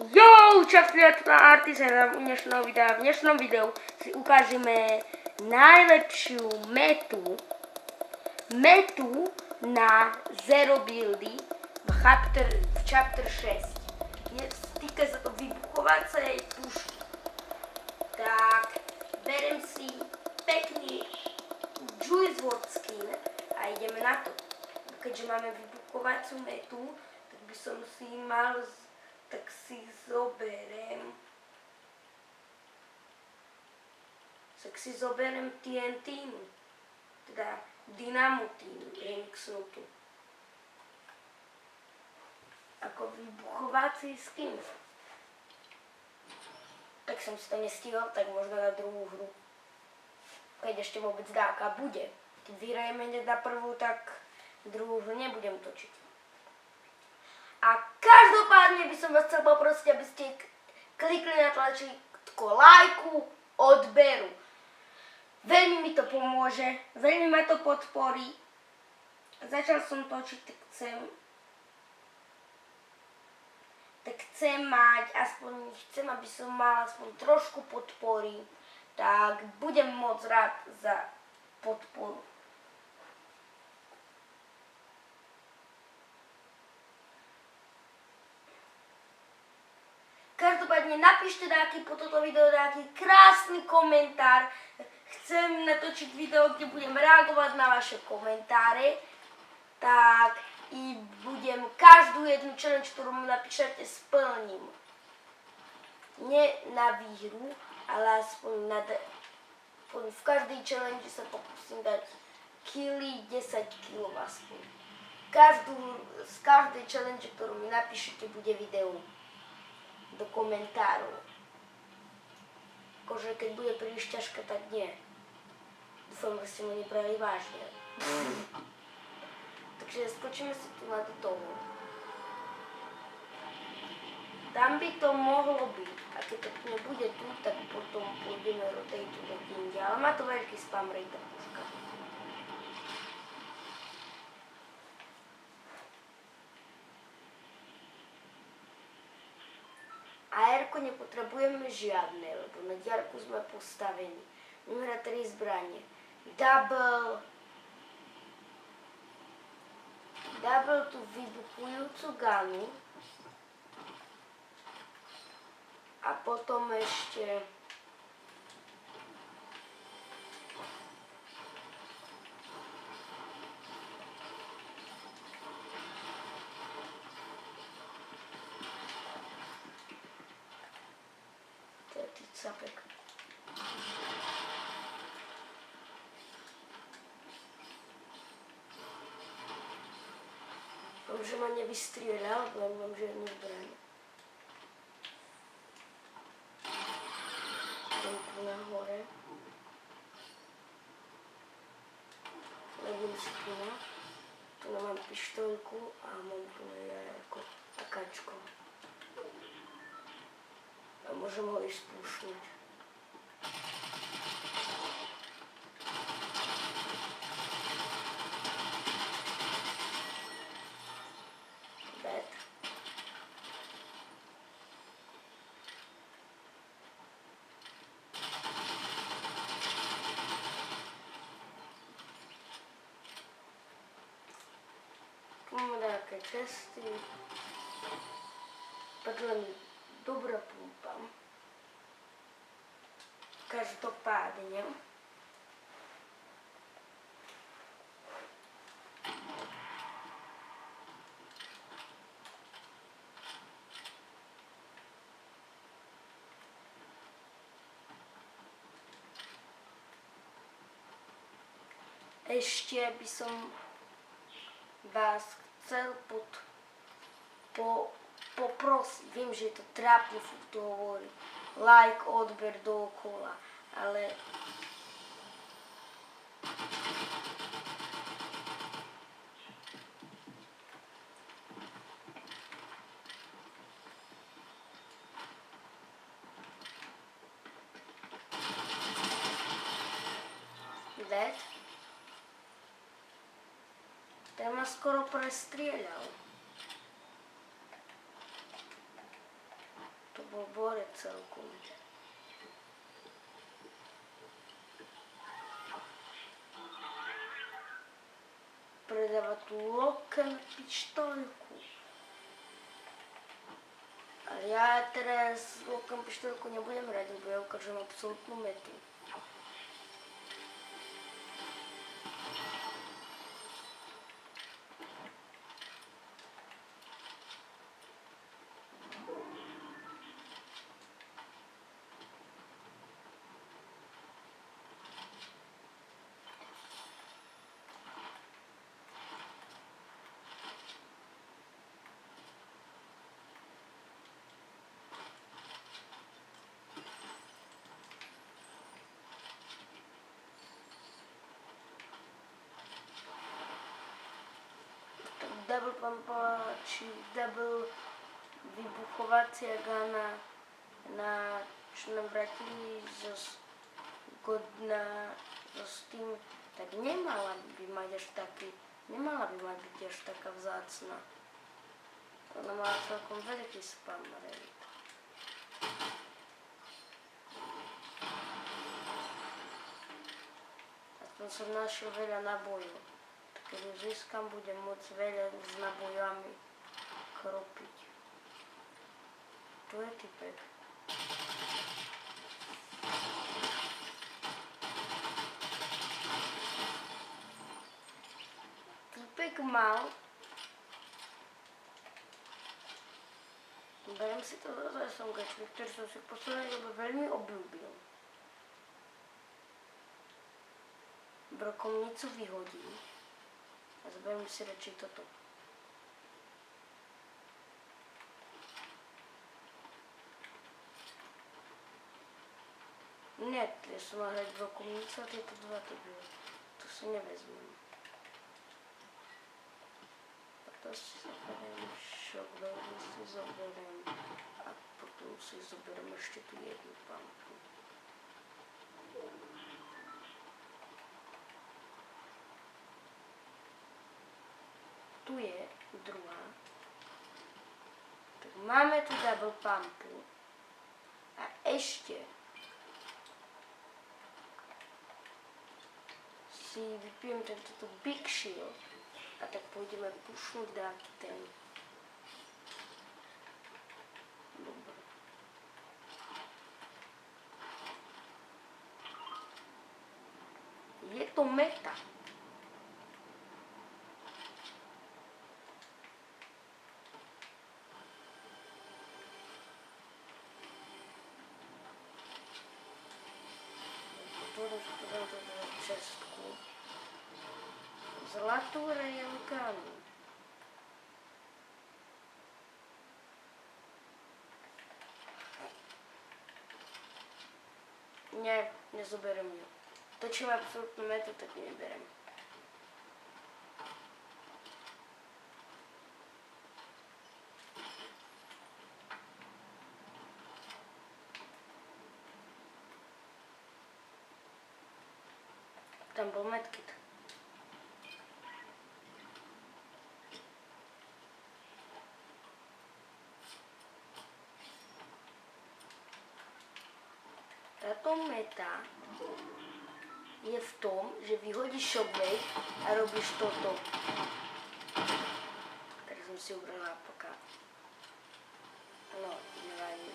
Jo, čau, priatelia, Artisan v dnešnom videu. V dnešnom videu si ukážeme najlepšiu metu na zero buildy v chapter 6. Týka sa to vybuchovacej pušky. Tak, berem si pekný Juice WRLD skin a ideme na to. Keďže máme vybuchovacú metu, tak by som si tak si zoberem TNT, teda Dynamo Team remixnutú. Ako vybuchovací skin. Tak som si to nestihol, tak možno na druhú hru. Keď ešte vôbec dáka bude. Keď vyhrajeme na prvú, tak druhú hru nebudem točiť. A každopádne by som vás chcel poprosiť, aby ste klikli na tlačítko lajku, odberu. Veľmi mi to pomôže, veľmi ma to podporí. Začal som točiť, tak chcem mať, chcem, aby som mal aspoň trošku podpory, tak budem moc rád za podporu. Každopádne napíšte po toto video nejaký krásny komentár. Chcem natočiť video, kde budem reagovať na vaše komentáre. Tak i budem každú jednu challenge, ktorú mi napíšete, splním. Nie na výhru, ale aspoň v každej challenge sa pokúsim dať killy, 10 kg aspoň. Z každej challenge, ktorú mi napíšete, bude video do komentárov. Akože keď bude príliš ťažké, tak nie. Dúfam, že ste ma nebrali vážne. Takže skočíme si tu na toho. Tam by to mohlo byť. A keď to nebude tu, tak potom pôjdeme rotate do inde. Ale má to veľký spam rate tá puška. AR-ko nepotrebujeme žiadne, lebo na diaľku sme postavení. Budeme hrať 3 zbranie. Double tú vybuchujúcu gunu. A potom ešte sapek. Dúfam, že ma nevystrieľal, lebo mám žiadnu zbraň. Idem tu nahore. Ledím si tu na. Tu mám pištoľku a mám tu ako akáčko. A môžem ho ísť spúšnuť. Bad. Tu máme nejaké cesty. Padla mi dobrá pumpa. Každopádne ešte by som vás chcel poprosiť, viem, že je to trápne, furt to hovorí, like, odber dookola, ale ten ma skoro prestrieľal. To bol borec celkom. Predáva tú Loken pištoľku. A ja teraz Loken pištoľku nebudem hrať, lebo ja ukážem absolútnu metu. Double pumpa, či double vybuchovacia gana, čo nám vrátili zo Steam, tak nemala by mať byť až taká vzácna. Ona mala celkom veľký spam rate. Aspoň som našiel veľa nabojov. Keď ju získam, budem môcť veľa s nabojami kropiť. Tu je typek. Typek mal. Beriem si to za SMGčku, ktorý som si v poslednej dobe veľmi obľúbil. Brokovnicu vyhodím. A zoberiem si radšej toto. Nie, ja som mal hrať brokovnicu a tieto dva to bylo. To si nevezmem. Preto si zoberiem shockwave, si zoberiem a potom si zoberiem ešte tú jednu pampu. Tu je druhá. Tak máme tu double pumpu. A ešte si vypijem tento big shield. A tak pôjdeme pušnúť dáky ten. Dobre. Je to meta. Čestku. Zlatú railgunu. Nie, nezoberiem ju. Točím absolútnu metu, tak ju neberiem. Tam bol medkit. Táto meta je v tom, že vyhodíš shockwave a robíš toto. Teraz som si ubrala poká. No, nevadí.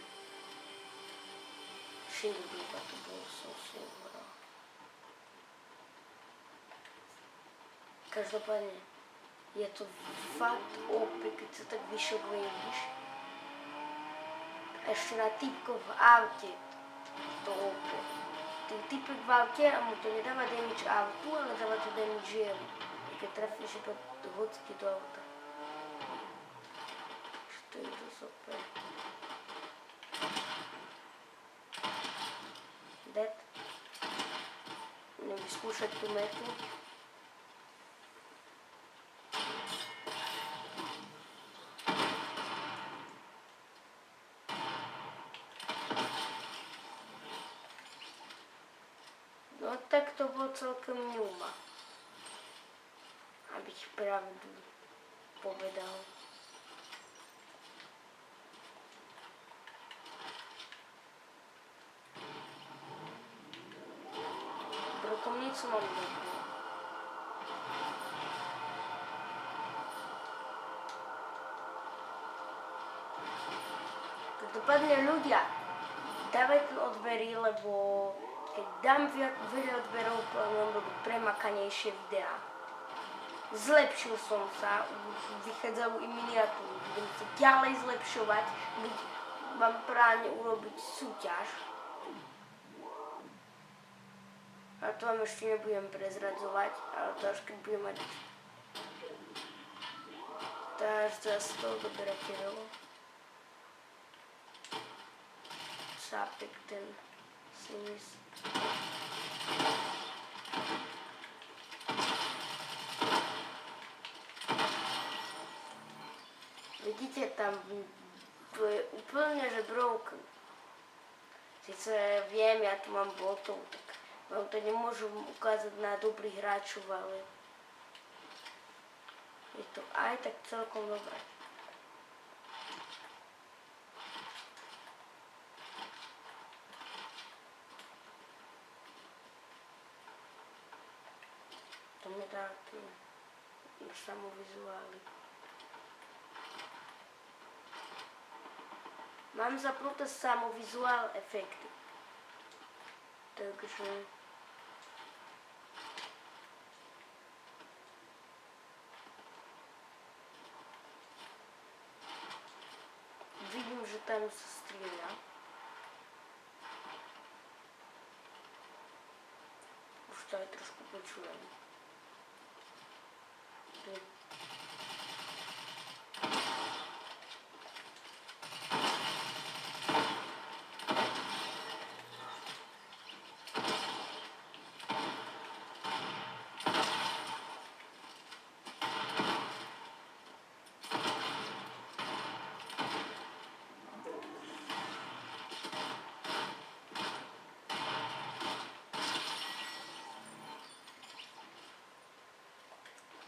Shield iba to bolo, som si ubrala. Každopádne je to fakt OP, keď sa tak vyšokwavíš. Ešte na typko v aute to OP. Typek v aute a mu to nedáva damage autu, ale dáva to damage jemu. Keď trafíš iba hocky do auta. To je dosť OP. Dead. Idem vyskúšať tú metu. No tak to bolo celkem ňuma. Aby ti pravdu povedal. som vám dobil. Každopádne ľudia, dávajte odbery, lebo keď dám veľa odberov, plánujem robiť premakanejšie videá. Zlepšil som sa, vychádzajú i miniatúry, budem sa ďalej zlepšovať, mám práne urobiť súťaž. A to vám ešte nebudem prezradzovať, ale to až keď budem mať... Takže z toho doberáte veľa. Sápek ten sinis. Vidíte tam, to je úplne že broken. Sice viem, ja tu mám botov, tak vám to nemôžem ukázať na dobrých hráčov, ale je to aj tak celkom dobré. To mi dá tie samovizuály. Mám zapnuté samovizuál efekty. Takže... Vidím, že tam sa strieľa. Už to aj trošku počujem.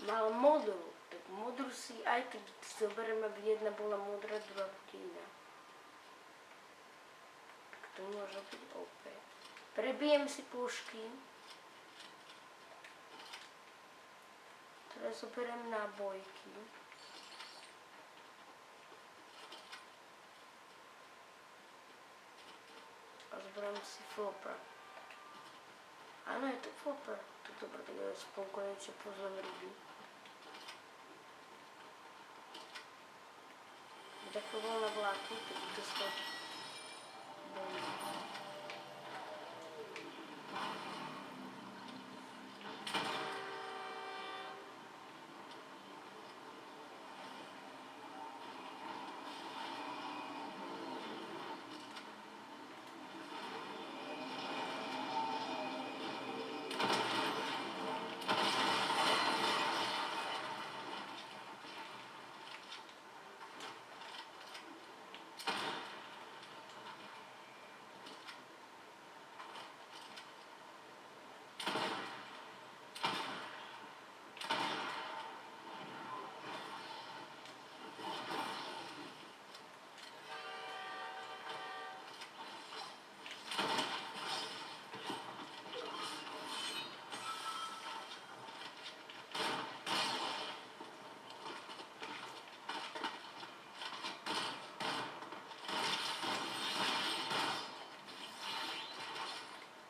Mal modrú, tak modrú si aj keď zoberiem, aby jedna bola modrá, druhá bude iná. Tak to môže byť opäť. Prebijem si pušky. Teraz zoberiem nábojky. A zoberiem si flopper. Áno, je to flopper. Tak dobre, tak ja aspoň konečne poznám ryby. Tak to bolo na vláku, tak to sa boli.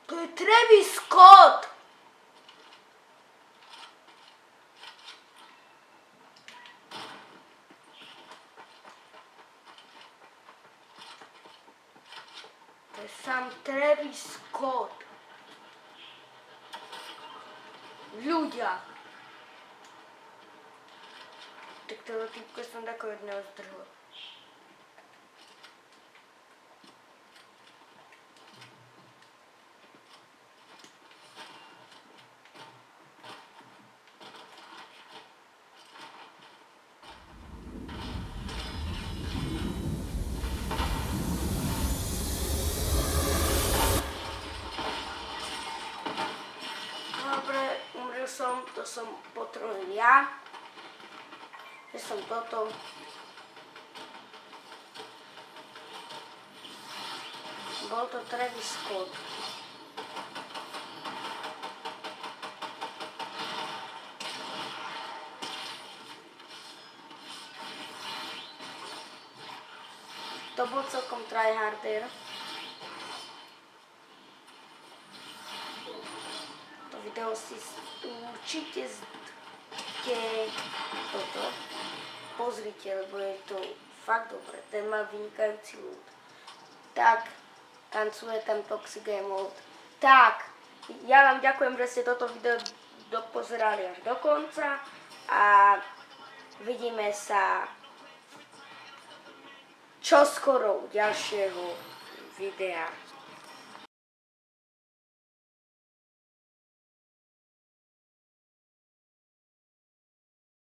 To je Travis Scott! To je sám Travis Scott. Ľudia. Tak toho týpka som tako jedného zdrhla. To som potrojil ja, že som toto. Bol to Travis Scott. to bol celkom tryharder. To video si určite toto pozrite, lebo je to fakt dobre. Ten má vynikajúci ľud. Tak, tancuje tam Toxic Game Mode. Tak, ja vám ďakujem, že ste toto video dopozerali až do konca a vidíme sa čoskoro u ďalšieho videa.